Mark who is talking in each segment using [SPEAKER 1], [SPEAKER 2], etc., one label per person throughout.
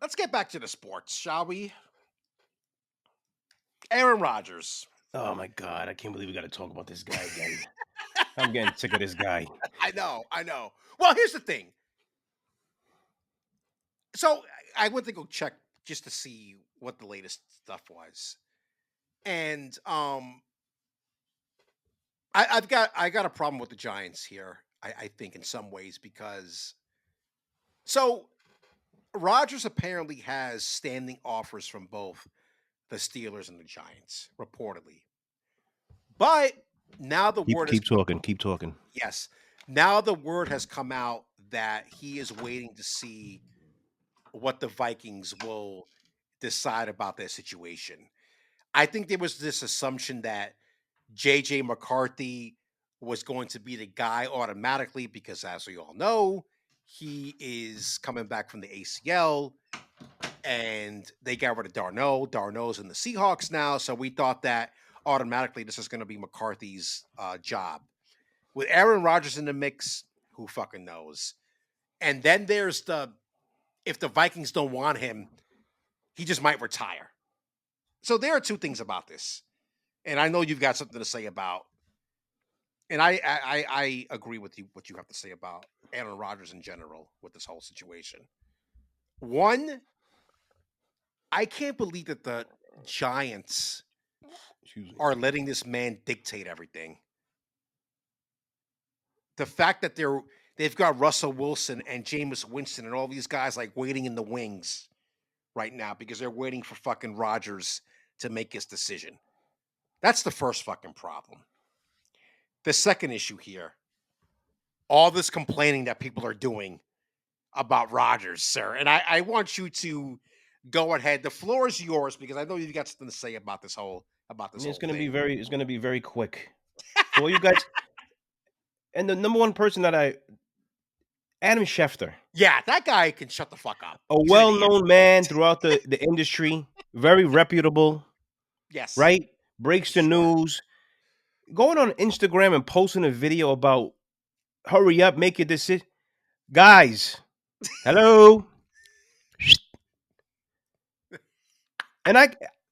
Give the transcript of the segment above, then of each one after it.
[SPEAKER 1] Let's get back to the sports, shall we? Aaron Rodgers.
[SPEAKER 2] Oh my God, I can't believe we got to talk about this guy again. I'm getting sick of this guy.
[SPEAKER 1] I know, I know. Well, here's the thing. So I went to go check just to see what the latest stuff was, and I got a problem with the Giants here. I think in some ways because so Rodgers apparently has standing offers from both the Steelers and the Giants, reportedly. But now the
[SPEAKER 2] Keep
[SPEAKER 1] word has
[SPEAKER 2] keep talking. Keep talking.
[SPEAKER 1] yes. Now the word has come out that he is waiting to see what the Vikings will decide about their situation. I think there was this assumption that JJ McCarthy was going to be the guy automatically because, as we all know, he is coming back from the ACL and they got rid of Darno. Darno's in the Seahawks now. So we thought that automatically this is going to be McCarthy's job. With Aaron Rodgers in the mix, who fucking knows? And then there's the if the Vikings don't want him, he just might retire. So there are two things about this, and I know you've got something to say about. And I agree with you what you have to say about Aaron Rodgers in general with this whole situation. One, I can't believe that the Giants
[SPEAKER 2] Excuse me.
[SPEAKER 1] are letting this man dictate everything. The fact that they've got Russell Wilson and Jameis Winston and all these guys like waiting in the wings right now because they're waiting for fucking Rodgers to make his decision. That's the first fucking problem. The second issue here, all this complaining that people are doing about Rodgers, sir. And I want you to go ahead. The floor is yours because I know you've got something to say about this whole thing.
[SPEAKER 2] It's gonna be very quick. For all you guys, and the number one person that Adam Schefter,
[SPEAKER 1] Yeah, that guy can shut the fuck up.
[SPEAKER 2] a
[SPEAKER 1] He's an idiot.
[SPEAKER 2] well-known man throughout the industry, very reputable,
[SPEAKER 1] Yes,
[SPEAKER 2] right? Breaks the
[SPEAKER 1] sure.
[SPEAKER 2] news. Going on Instagram and posting a video about hurry up, make your decision. Guys, hello. And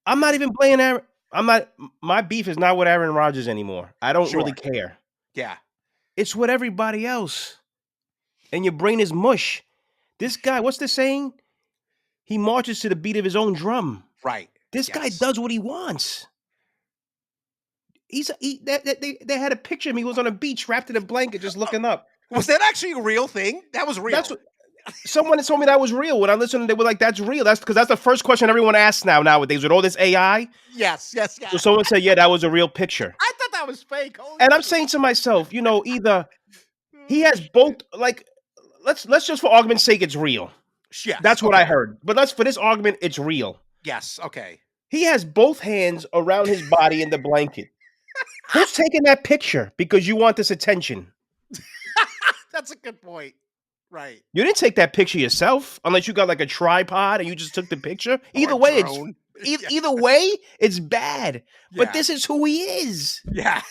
[SPEAKER 2] I'm not even playing Aaron. I'm not my beef is not with Aaron Rodgers anymore. I don't really
[SPEAKER 1] Sure.
[SPEAKER 2] care.
[SPEAKER 1] Yeah.
[SPEAKER 2] It's with everybody else. And your brain is mush. This guy, what's the saying? He marches to the beat of his own drum.
[SPEAKER 1] Right.
[SPEAKER 2] This guy
[SPEAKER 1] Yes.
[SPEAKER 2] does what he wants. They had a picture of him. He was on a beach wrapped in a blanket just looking up.
[SPEAKER 1] Was that actually a real thing? That was
[SPEAKER 2] That's
[SPEAKER 1] real.
[SPEAKER 2] what someone told me that was real. When I listened, they were like, "That's real." That's because that's the first question everyone asks nowadays with all this AI.
[SPEAKER 1] Yes. Yes.
[SPEAKER 2] So
[SPEAKER 1] Yeah.
[SPEAKER 2] someone said, "Yeah, that was a real picture."
[SPEAKER 1] I thought that was fake. Holy
[SPEAKER 2] And I'm
[SPEAKER 1] shit.
[SPEAKER 2] saying to myself, either he
[SPEAKER 1] Oh,
[SPEAKER 2] has both.
[SPEAKER 1] shit.
[SPEAKER 2] Like, let's just for argument's sake, it's real.
[SPEAKER 1] Yes.
[SPEAKER 2] That's what I
[SPEAKER 1] Okay.
[SPEAKER 2] heard. But let's for this argument, it's real.
[SPEAKER 1] Yes. Okay.
[SPEAKER 2] He has both hands around his body in the blanket. Who's taking that picture because you want this attention?
[SPEAKER 1] That's a good point. Right.
[SPEAKER 2] You didn't take that picture yourself, unless you got like a tripod and you just took the picture.
[SPEAKER 1] Or
[SPEAKER 2] Either
[SPEAKER 1] a
[SPEAKER 2] way,
[SPEAKER 1] drone. Yeah.
[SPEAKER 2] either way, it's bad. But
[SPEAKER 1] Yeah.
[SPEAKER 2] this is who he is.
[SPEAKER 1] Yeah.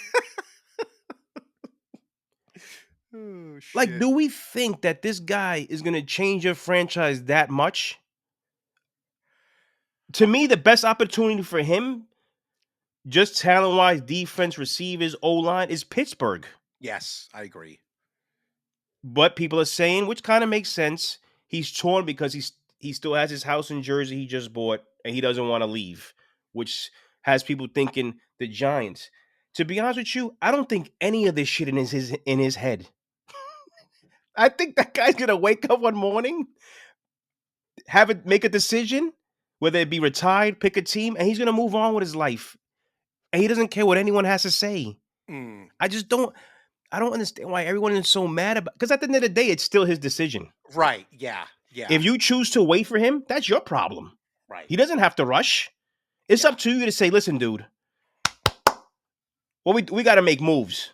[SPEAKER 1] Oh
[SPEAKER 2] Like,
[SPEAKER 1] shit.
[SPEAKER 2] do we think that this guy is going to change your franchise that much? To me, the best opportunity for him, just talent wise, defense, receivers, O line, is Pittsburgh.
[SPEAKER 1] Yes, I agree.
[SPEAKER 2] But people are saying, which kind of makes sense, he's torn because he still has his house in Jersey he just bought and he doesn't want to leave, which has people thinking the Giants. To be honest with you, I don't think any of this shit in his head. I think that guy's gonna wake up one morning, make a decision, whether it be retired, pick a team, and he's gonna move on with his life. And he doesn't care what anyone has to say.
[SPEAKER 1] Mm,
[SPEAKER 2] I just don't. I don't understand why everyone is so mad about. Because at the end of the day, it's still his decision.
[SPEAKER 1] right. Yeah. Yeah.
[SPEAKER 2] If you choose to wait for him, that's your problem.
[SPEAKER 1] Right.
[SPEAKER 2] He doesn't have to rush. It's
[SPEAKER 1] Yeah.
[SPEAKER 2] up to you to say, listen, dude. Well, we got to make moves.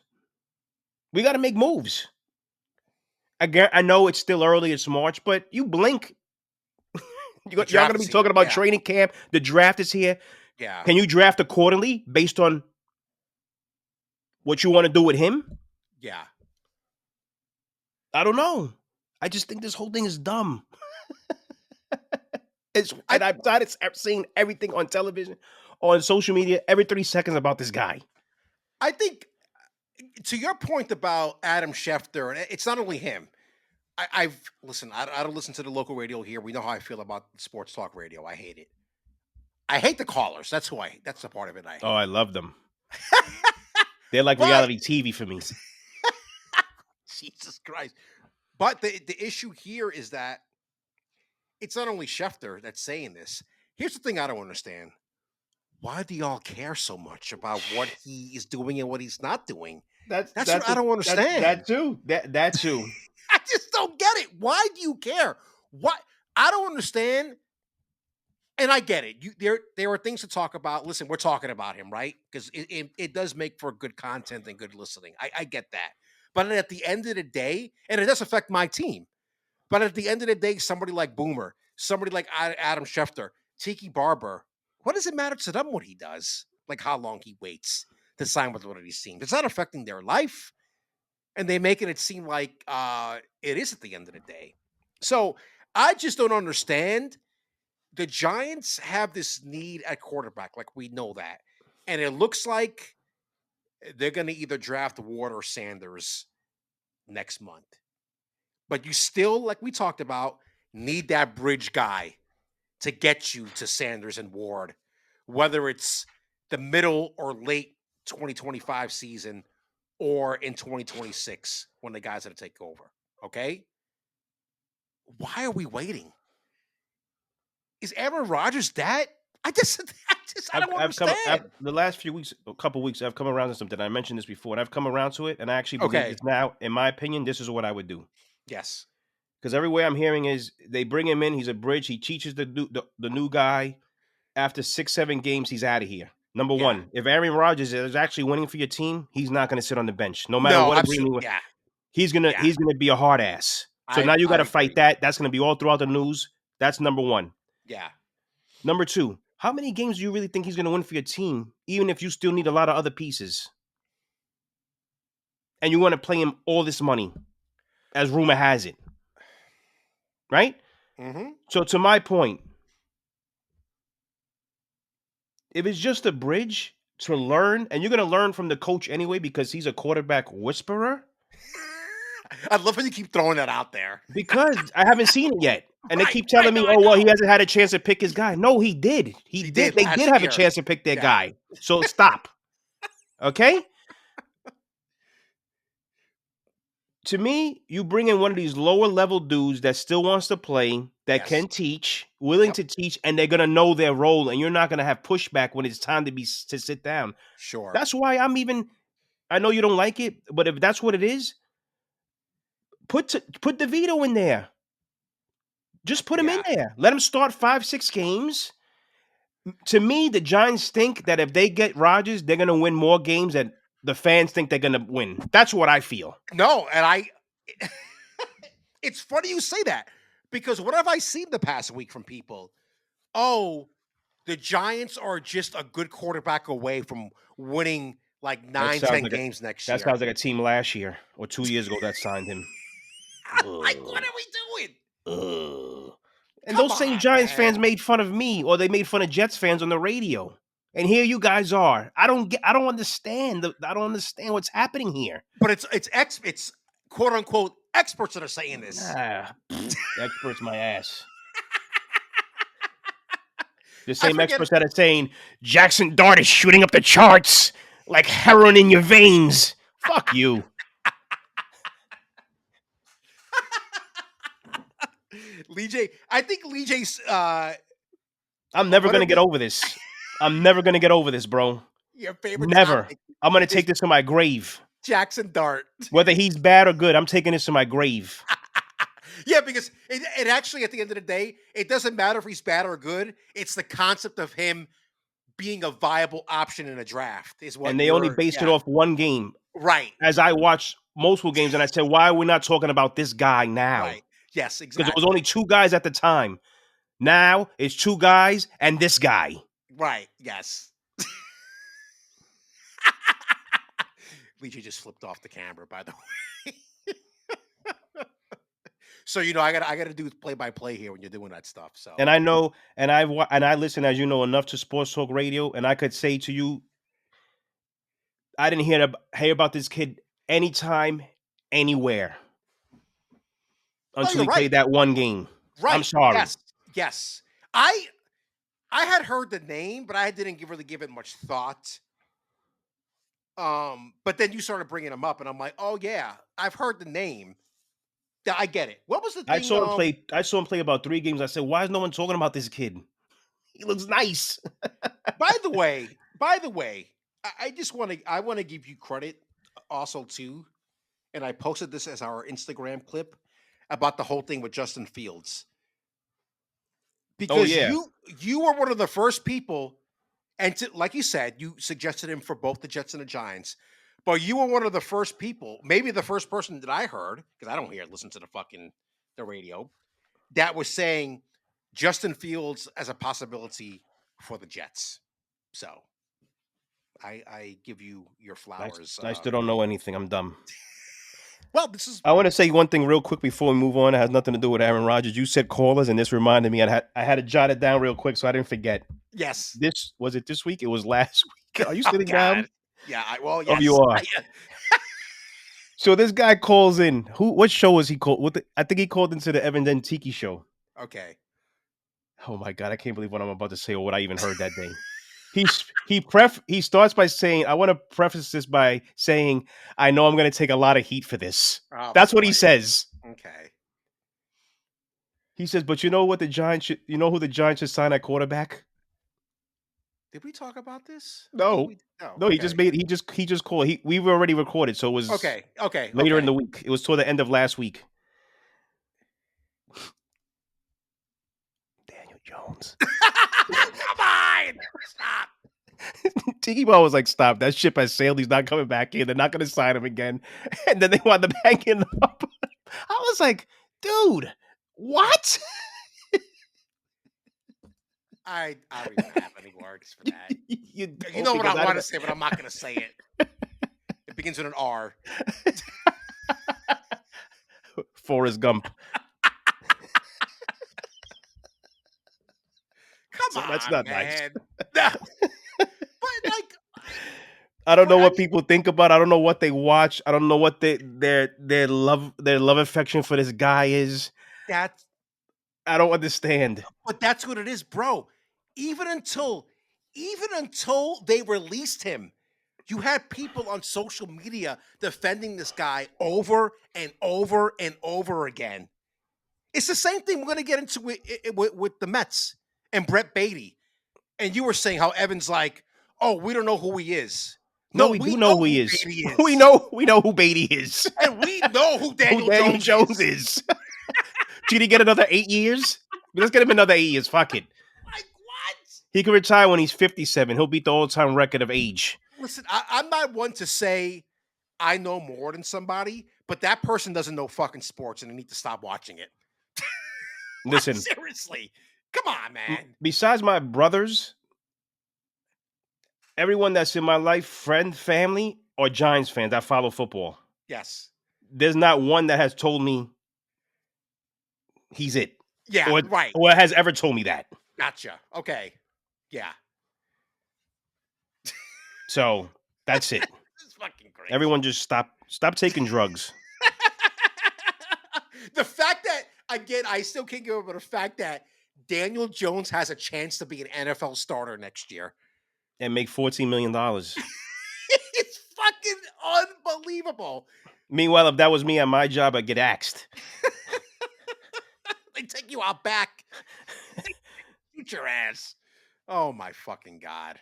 [SPEAKER 2] We got to make moves. Again, I know it's still early. It's March, but you blink.
[SPEAKER 1] The
[SPEAKER 2] Y'all going to
[SPEAKER 1] draft
[SPEAKER 2] be
[SPEAKER 1] is
[SPEAKER 2] talking
[SPEAKER 1] here.
[SPEAKER 2] about
[SPEAKER 1] Yeah.
[SPEAKER 2] training camp. The draft is here.
[SPEAKER 1] Yeah.
[SPEAKER 2] Can you draft accordingly based on what you want to do with him?
[SPEAKER 1] Yeah.
[SPEAKER 2] I don't know. I just think this whole thing is dumb. And I'm tired of seeing everything on television, on social media, every 30 seconds about this guy.
[SPEAKER 1] I think to your point about Adam Schefter, and it's not only him. I've listen. I don't listen to the local radio here. We know how I feel about sports talk radio. I hate it. I hate the callers. That's who I. That's the part of it I
[SPEAKER 2] Oh,
[SPEAKER 1] hate.
[SPEAKER 2] I love them. They're like
[SPEAKER 1] But
[SPEAKER 2] reality TV for me.
[SPEAKER 1] Jesus Christ. But the issue here is that it's not only Schefter that's saying this. Here's the thing I don't understand. Why do y'all care so much about what he is doing and what he's not doing?
[SPEAKER 2] That's
[SPEAKER 1] That's what
[SPEAKER 2] that's
[SPEAKER 1] I
[SPEAKER 2] a,
[SPEAKER 1] don't
[SPEAKER 2] that
[SPEAKER 1] understand.
[SPEAKER 2] too. That too.
[SPEAKER 1] I just don't get it. Why do you care? What I don't understand, and I get it. There are things to talk about. Listen, we're talking about him, right? Because it does make for good content and good listening. I get that. But at the end of the day, and it does affect my team. But at the end of the day, somebody like Boomer, somebody like Adam Schefter, Tiki Barber, what does it matter to them what he does? Like how long he waits to sign with one of these teams? It's not affecting their life, and they making it seem like it is at the end of the day. So I just don't understand. The Giants have this need at quarterback, like we know that, and it looks like they're going to either draft Ward or Sanders next month. But you still, like we talked about, need that bridge guy to get you to Sanders and Ward, whether it's the middle or late 2025 season or in 2026 when the guys are to take over. Okay? Why are we waiting? Is Aaron Rodgers that? I don't
[SPEAKER 2] I've
[SPEAKER 1] understand.
[SPEAKER 2] the last few weeks, a couple weeks, I've come around to something. I mentioned this before, and I've come around to it, and I actually believe
[SPEAKER 1] Okay.
[SPEAKER 2] this now. In my opinion, this is what I would do.
[SPEAKER 1] Yes.
[SPEAKER 2] Because everywhere I'm hearing is they bring him in, he's a bridge, he teaches the new guy. After 6, 7 games, he's out of here. Number
[SPEAKER 1] Yeah.
[SPEAKER 2] one, if Aaron Rodgers is actually winning for your team, he's not going to sit on the bench, no matter
[SPEAKER 1] No,
[SPEAKER 2] what agreement.
[SPEAKER 1] absolutely. Yeah.
[SPEAKER 2] He's gonna
[SPEAKER 1] Yeah.
[SPEAKER 2] he's gonna be a hard ass. So
[SPEAKER 1] I
[SPEAKER 2] now you got
[SPEAKER 1] I
[SPEAKER 2] to fight
[SPEAKER 1] agree.
[SPEAKER 2] that. That's gonna be all throughout the news. That's number one.
[SPEAKER 1] Yeah.
[SPEAKER 2] Number two, how many games do you really think he's gonna win for your team, even if you still need a lot of other pieces, and you want to play him all this money, as rumor has it, right?
[SPEAKER 1] Mm-hmm.
[SPEAKER 2] So to my point, if it's just a bridge to learn, and you're gonna learn from the coach anyway because he's a quarterback whisperer.
[SPEAKER 1] I love how you keep throwing that out there.
[SPEAKER 2] Because I haven't seen it yet. And they
[SPEAKER 1] Right,
[SPEAKER 2] keep
[SPEAKER 1] right.
[SPEAKER 2] telling
[SPEAKER 1] No,
[SPEAKER 2] me,
[SPEAKER 1] I
[SPEAKER 2] "Oh, well, he
[SPEAKER 1] know.
[SPEAKER 2] hasn't had a chance to pick his guy." No, he did. He
[SPEAKER 1] He
[SPEAKER 2] did.
[SPEAKER 1] did
[SPEAKER 2] They did
[SPEAKER 1] last
[SPEAKER 2] have a
[SPEAKER 1] year.
[SPEAKER 2] chance to pick their
[SPEAKER 1] Yeah.
[SPEAKER 2] guy. So stop. Okay? To me, you bring in one of these lower level dudes that still wants to play, that
[SPEAKER 1] Yes.
[SPEAKER 2] can teach, willing
[SPEAKER 1] Yep.
[SPEAKER 2] to teach, and they're gonna know their role, and you're not gonna have pushback when it's time to sit down.
[SPEAKER 1] Sure.
[SPEAKER 2] That's why I know you don't like it, but if that's what it is, put DeVito in there. Just put him in
[SPEAKER 1] Yeah.
[SPEAKER 2] there. Let him start 5, 6 games. To me, the Giants think that if they get Rodgers, they're gonna win more games than the fans think they're gonna win. That's what I feel.
[SPEAKER 1] No, and it's funny you say that because what have I seen the past week from people? Oh, the Giants are just a good quarterback away from winning like
[SPEAKER 2] That
[SPEAKER 1] nine,
[SPEAKER 2] sounds
[SPEAKER 1] ten
[SPEAKER 2] like a
[SPEAKER 1] games next
[SPEAKER 2] that
[SPEAKER 1] year.
[SPEAKER 2] sounds like a team last year or 2 years ago that signed him.
[SPEAKER 1] Like, what
[SPEAKER 2] Ugh.
[SPEAKER 1] are we doing?
[SPEAKER 2] Ugh. And
[SPEAKER 1] Come
[SPEAKER 2] those same
[SPEAKER 1] on,
[SPEAKER 2] Giants fans
[SPEAKER 1] man.
[SPEAKER 2] made fun of me, or they made fun of Jets fans on the radio. And here you guys are. I don't understand. I don't understand what's happening here.
[SPEAKER 1] But it's quote unquote experts that are saying this.
[SPEAKER 2] Ah, experts my ass. The
[SPEAKER 1] I
[SPEAKER 2] same
[SPEAKER 1] forget.
[SPEAKER 2] experts that are saying Jackson Dart is shooting up the charts like heroin in your veins. Fuck you.
[SPEAKER 1] Lee J. I think Lee J's
[SPEAKER 2] I'm never gonna
[SPEAKER 1] whatever
[SPEAKER 2] get over this. I'm never gonna get over this, bro.
[SPEAKER 1] your favorite
[SPEAKER 2] Never.
[SPEAKER 1] topic
[SPEAKER 2] I'm gonna
[SPEAKER 1] is
[SPEAKER 2] take this to my grave.
[SPEAKER 1] Jackson Dart.
[SPEAKER 2] Whether he's bad or good, I'm taking this to my grave.
[SPEAKER 1] Yeah, because it actually at the end of the day, it doesn't matter if he's bad or good. It's the concept of him being a viable option in a draft is what
[SPEAKER 2] And they only
[SPEAKER 1] you're.
[SPEAKER 2] based it
[SPEAKER 1] Yeah,
[SPEAKER 2] off one game.
[SPEAKER 1] right,
[SPEAKER 2] As I watched multiple games, and I said, why are we not talking about this guy now?
[SPEAKER 1] right. Yes,
[SPEAKER 2] Because it was only
[SPEAKER 1] exactly.
[SPEAKER 2] 2 guys at the time. Now it's 2 guys and this guy.
[SPEAKER 1] Right. Yes. Lee J just flipped off the camera, by the way. So I gotta do play by play here when you're doing that stuff.
[SPEAKER 2] And
[SPEAKER 1] So
[SPEAKER 2] I know, and I listen, as you know, enough to sports talk radio, and I could say to you, I didn't hear about this kid anytime, anywhere
[SPEAKER 1] no,
[SPEAKER 2] until
[SPEAKER 1] you're
[SPEAKER 2] he played
[SPEAKER 1] right.
[SPEAKER 2] that one game. I'm
[SPEAKER 1] Right.
[SPEAKER 2] sorry.
[SPEAKER 1] Yes. Yes. I had heard the name, but I didn't really give it much thought. But then you started bringing him up, and I'm like, oh yeah, I've heard the name. Yeah, I get it. What was the
[SPEAKER 2] I
[SPEAKER 1] thing?
[SPEAKER 2] saw him play. I saw him play about 3 games. I said, "Why is no one talking about this kid? He looks nice."
[SPEAKER 1] By the way, I just want to give you credit also too, and I posted this as our Instagram clip about the whole thing with Justin Fields
[SPEAKER 2] Oh
[SPEAKER 1] because
[SPEAKER 2] yeah,
[SPEAKER 1] you were one of the first people, and like you said, you suggested him for both the Jets and the Giants. But you were one of the first people, maybe the first person that I heard, because I don't listen to the radio, that was saying Justin Fields as a possibility for the Jets. So I give you your flowers.
[SPEAKER 2] I still don't know anything. I'm dumb.
[SPEAKER 1] Well, this is
[SPEAKER 2] I want to say one thing real quick before we move on. It has nothing to do with Aaron Rodgers. You said callers, and this reminded me. I had to jot it down real quick so I didn't forget.
[SPEAKER 1] yes.
[SPEAKER 2] This was it this week? It was last week. Are you
[SPEAKER 1] Oh
[SPEAKER 2] sitting down?
[SPEAKER 1] God. Yeah. Well,
[SPEAKER 2] Oh, you
[SPEAKER 1] yes.
[SPEAKER 2] are. So this guy calls in. What show was he called? I think he called into the Evan Den Tiki show.
[SPEAKER 1] Okay.
[SPEAKER 2] Oh my god, I can't believe what I'm about to say or what I even heard that day. He starts by saying, "I want to preface this by saying I know I'm going to take a lot of heat for this."
[SPEAKER 1] Oh
[SPEAKER 2] That's what he
[SPEAKER 1] boy.
[SPEAKER 2] says.
[SPEAKER 1] Okay.
[SPEAKER 2] He says, "But you know what the Giants should, you know who the Giants should sign at quarterback?"
[SPEAKER 1] Did we talk about this? I thought
[SPEAKER 2] No.
[SPEAKER 1] we. No.
[SPEAKER 2] No,
[SPEAKER 1] Okay.
[SPEAKER 2] he just called. We've already recorded, so it was
[SPEAKER 1] Okay. Okay.
[SPEAKER 2] later in
[SPEAKER 1] Okay.
[SPEAKER 2] the week. It was toward the end of last week. Daniel Jones.
[SPEAKER 1] Come on. Stop.
[SPEAKER 2] Tiki Ball was like, "Stop! That ship has sailed. He's not coming back in. They're not going to sign him again." And then they wound up hanging him up. I was like, "Dude, what?"
[SPEAKER 1] I don't even have any words for that.
[SPEAKER 2] You
[SPEAKER 1] You
[SPEAKER 2] don't
[SPEAKER 1] know what
[SPEAKER 2] because
[SPEAKER 1] I
[SPEAKER 2] I
[SPEAKER 1] want to
[SPEAKER 2] don't.
[SPEAKER 1] say, but I'm not going to say it. It begins with an R.
[SPEAKER 2] Forrest Gump.
[SPEAKER 1] Come
[SPEAKER 2] So that's
[SPEAKER 1] on,
[SPEAKER 2] not nice.
[SPEAKER 1] man. No. But like,
[SPEAKER 2] I don't
[SPEAKER 1] for
[SPEAKER 2] know
[SPEAKER 1] I
[SPEAKER 2] what
[SPEAKER 1] mean,
[SPEAKER 2] people think about. I don't know what they watch. I don't know what their love affection for this guy is.
[SPEAKER 1] that's
[SPEAKER 2] I don't understand.
[SPEAKER 1] but that's what it is, bro. Even until even until they released him, you had people on social media defending this guy over and over and over again. It's the same thing we're going to get into with the Mets and Brett Beatty. And you were saying how Evan's like, oh, we don't know who he is.
[SPEAKER 2] No,
[SPEAKER 1] No,
[SPEAKER 2] we
[SPEAKER 1] we
[SPEAKER 2] do know
[SPEAKER 1] know
[SPEAKER 2] who he
[SPEAKER 1] who
[SPEAKER 2] is.
[SPEAKER 1] Beatty
[SPEAKER 2] We
[SPEAKER 1] is.
[SPEAKER 2] know who Beatty is.
[SPEAKER 1] And we know who
[SPEAKER 2] Who
[SPEAKER 1] Daniel
[SPEAKER 2] Daniel
[SPEAKER 1] Jones
[SPEAKER 2] Jones
[SPEAKER 1] is.
[SPEAKER 2] is. Did he get another 8 years? Let's get him another 8 years. Fuck it.
[SPEAKER 1] Like, what?
[SPEAKER 2] He can retire when he's 57. He'll beat the all-time record of age.
[SPEAKER 1] Listen, I'm not one to say I know more than somebody, but that person doesn't know fucking sports and they need to stop watching it. Like,
[SPEAKER 2] Listen,
[SPEAKER 1] seriously. Come on, man.
[SPEAKER 2] besides my brothers, everyone that's in my life, friend, family, or Giants fans that follow football,
[SPEAKER 1] Yes.
[SPEAKER 2] there's not one that has told me he's it,
[SPEAKER 1] Yeah,
[SPEAKER 2] or
[SPEAKER 1] right.
[SPEAKER 2] or has ever told me that.
[SPEAKER 1] Gotcha. Okay. Yeah.
[SPEAKER 2] So that's it.
[SPEAKER 1] It's fucking crazy.
[SPEAKER 2] Everyone just stop taking drugs
[SPEAKER 1] The fact that, again, I still can't get over the fact that Daniel Jones has a chance to be an NFL starter next year.
[SPEAKER 2] and make $14 million.
[SPEAKER 1] It's fucking unbelievable.
[SPEAKER 2] Meanwhile, if that was me at my job, I'd get axed.
[SPEAKER 1] They take you out back. Shoot your ass. Oh my fucking God.